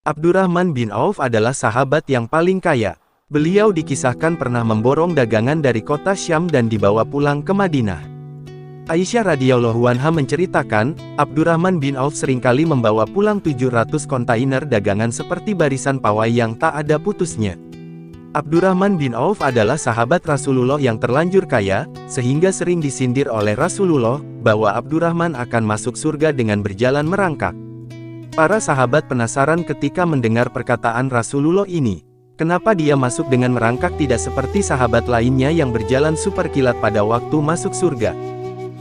Abdurrahman bin Auf adalah sahabat yang paling kaya. Beliau dikisahkan pernah memborong dagangan dari kota Syam dan dibawa pulang ke Madinah. Aisyah radhiyallahu anha menceritakan, Abdurrahman bin Auf seringkali membawa pulang 700 kontainer dagangan seperti barisan pawai yang tak ada putusnya. Abdurrahman bin Auf adalah sahabat Rasulullah yang terlanjur kaya, sehingga sering disindir oleh Rasulullah, bahwa Abdurrahman akan masuk surga dengan berjalan merangkak. Para sahabat penasaran ketika mendengar perkataan Rasulullah ini. Kenapa dia masuk dengan merangkak tidak seperti sahabat lainnya yang berjalan super kilat pada waktu masuk surga?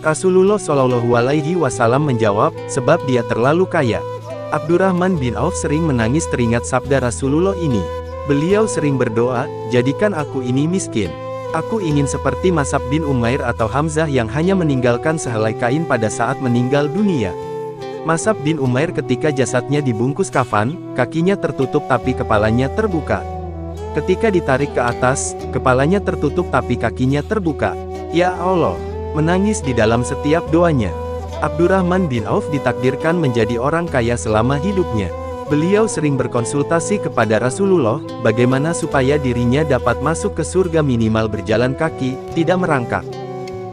Rasulullah Shallallahu Alaihi Wasallam menjawab, sebab dia terlalu kaya. Abdurrahman bin Auf sering menangis teringat sabda Rasulullah ini. Beliau sering berdoa, jadikan aku ini miskin. Aku ingin seperti Mus'ab bin Umair atau Hamzah yang hanya meninggalkan sehelai kain pada saat meninggal dunia. Mus'ab bin Umair ketika jasadnya dibungkus kafan, kakinya tertutup tapi kepalanya terbuka. Ketika ditarik ke atas, kepalanya tertutup tapi kakinya terbuka. Ya Allah, menangis di dalam setiap doanya. Abdurrahman bin Auf ditakdirkan menjadi orang kaya selama hidupnya. Beliau sering berkonsultasi kepada Rasulullah, bagaimana supaya dirinya dapat masuk ke surga minimal berjalan kaki, tidak merangkak.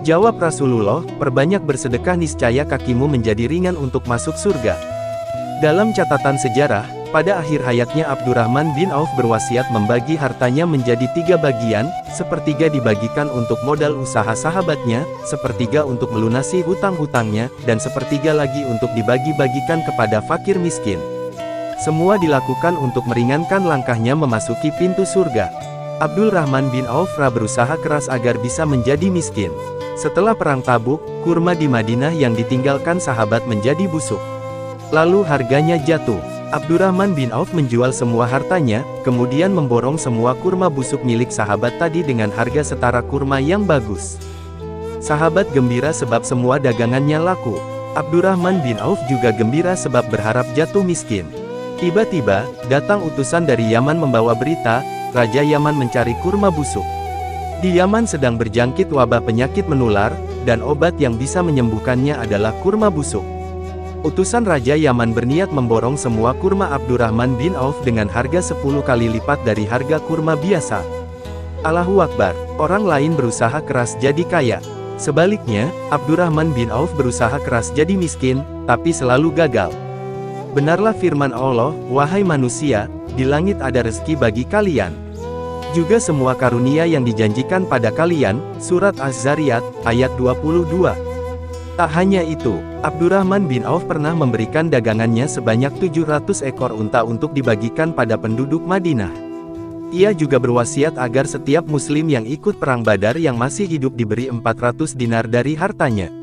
Jawab Rasulullah, perbanyak bersedekah niscaya kakimu menjadi ringan untuk masuk surga. Dalam catatan sejarah, pada akhir hayatnya Abdurrahman bin Auf berwasiat membagi hartanya menjadi 3 bagian, sepertiga dibagikan untuk modal usaha sahabatnya, sepertiga untuk melunasi hutang-hutangnya, dan sepertiga lagi untuk dibagi-bagikan kepada fakir miskin. Semua dilakukan untuk meringankan langkahnya memasuki pintu surga. Abdurrahman bin Auf berusaha keras agar bisa menjadi miskin. Setelah perang Tabuk, kurma di Madinah yang ditinggalkan sahabat menjadi busuk. Lalu harganya jatuh. Abdurrahman bin Auf menjual semua hartanya, kemudian memborong semua kurma busuk milik sahabat tadi dengan harga setara kurma yang bagus. Sahabat gembira sebab semua dagangannya laku. Abdurrahman bin Auf juga gembira sebab berharap jatuh miskin. Tiba-tiba, datang utusan dari Yaman membawa berita, Raja Yaman mencari kurma busuk. Di Yaman sedang berjangkit wabah penyakit menular, dan obat yang bisa menyembuhkannya adalah kurma busuk. Utusan Raja Yaman berniat memborong semua kurma Abdurrahman bin Auf dengan harga 10 kali lipat dari harga kurma biasa. Allahu Akbar, orang lain berusaha keras jadi kaya. Sebaliknya, Abdurrahman bin Auf berusaha keras jadi miskin, tapi selalu gagal. Benarlah firman Allah, wahai manusia, di langit ada rezeki bagi kalian. Juga semua karunia yang dijanjikan pada kalian, surat Az-Zariyat, ayat 22. Tak hanya itu, Abdurrahman bin Auf pernah memberikan dagangannya sebanyak 700 ekor unta untuk dibagikan pada penduduk Madinah. Ia juga berwasiat agar setiap muslim yang ikut perang Badar yang masih hidup diberi 400 dinar dari hartanya.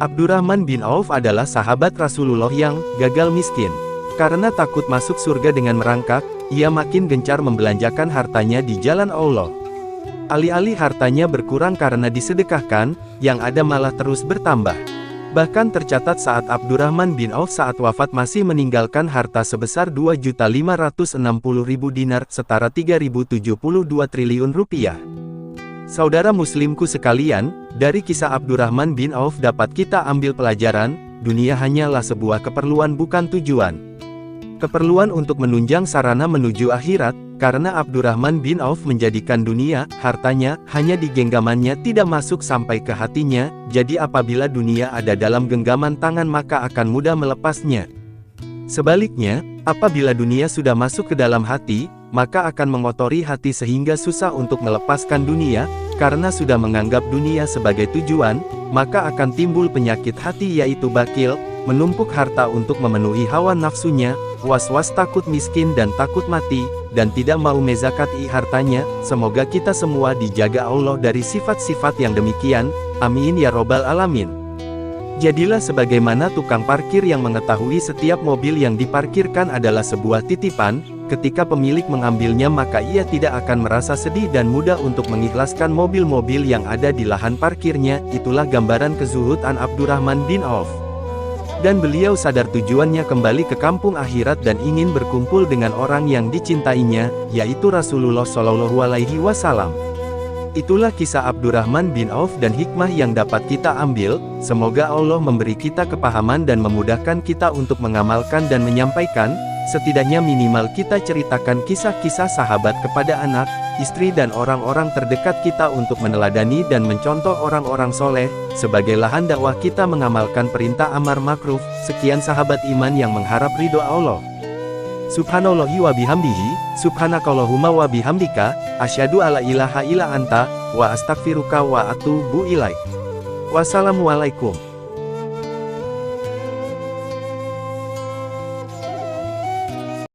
Abdurrahman bin Auf adalah sahabat Rasulullah yang gagal miskin. Karena takut masuk surga dengan merangkak, ia makin gencar membelanjakan hartanya di jalan Allah. Alih-alih hartanya berkurang karena disedekahkan, yang ada malah terus bertambah. Bahkan tercatat saat Abdurrahman bin Auf saat wafat masih meninggalkan harta sebesar 2.560.000 dinar, setara 3.072 triliun rupiah. Saudara muslimku sekalian, dari kisah Abdurrahman bin Auf dapat kita ambil pelajaran, dunia hanyalah sebuah keperluan bukan tujuan. Keperluan untuk menunjang sarana menuju akhirat, karena Abdurrahman bin Auf menjadikan dunia, hartanya, hanya di genggamannya tidak masuk sampai ke hatinya, jadi apabila dunia ada dalam genggaman tangan maka akan mudah melepasnya. Sebaliknya, apabila dunia sudah masuk ke dalam hati, maka akan mengotori hati sehingga susah untuk melepaskan dunia, karena sudah menganggap dunia sebagai tujuan, maka akan timbul penyakit hati yaitu bakil, menumpuk harta untuk memenuhi hawa nafsunya, was-was takut miskin dan takut mati, dan tidak mau mezakati hartanya. Semoga kita semua dijaga Allah dari sifat-sifat yang demikian, amin ya robbal alamin. Jadilah sebagaimana tukang parkir yang mengetahui setiap mobil yang diparkirkan adalah sebuah titipan, ketika pemilik mengambilnya maka ia tidak akan merasa sedih dan mudah untuk mengikhlaskan mobil-mobil yang ada di lahan parkirnya. Itulah gambaran kezuhudan Abdurrahman bin Auf. Dan beliau sadar tujuannya kembali ke kampung akhirat dan ingin berkumpul dengan orang yang dicintainya, yaitu Rasulullah Shallallahu Alaihi Wasallam. Itulah kisah Abdurrahman bin Auf dan hikmah yang dapat kita ambil. Semoga Allah memberi kita kepahaman dan memudahkan kita untuk mengamalkan dan menyampaikan. Setidaknya minimal kita ceritakan kisah-kisah sahabat kepada anak, istri dan orang-orang terdekat kita untuk meneladani dan mencontoh orang-orang soleh. Sebagai lahan dakwah kita mengamalkan perintah amar makruf. Sekian sahabat iman yang mengharap ridho Allah. Subhanallahi wa bihamdihi, subhanakallahumma wa bihamdika, asyhadu alla ilaha illa anta, wa astaghfiruka wa atubu ilaik. Wassalamualaikum.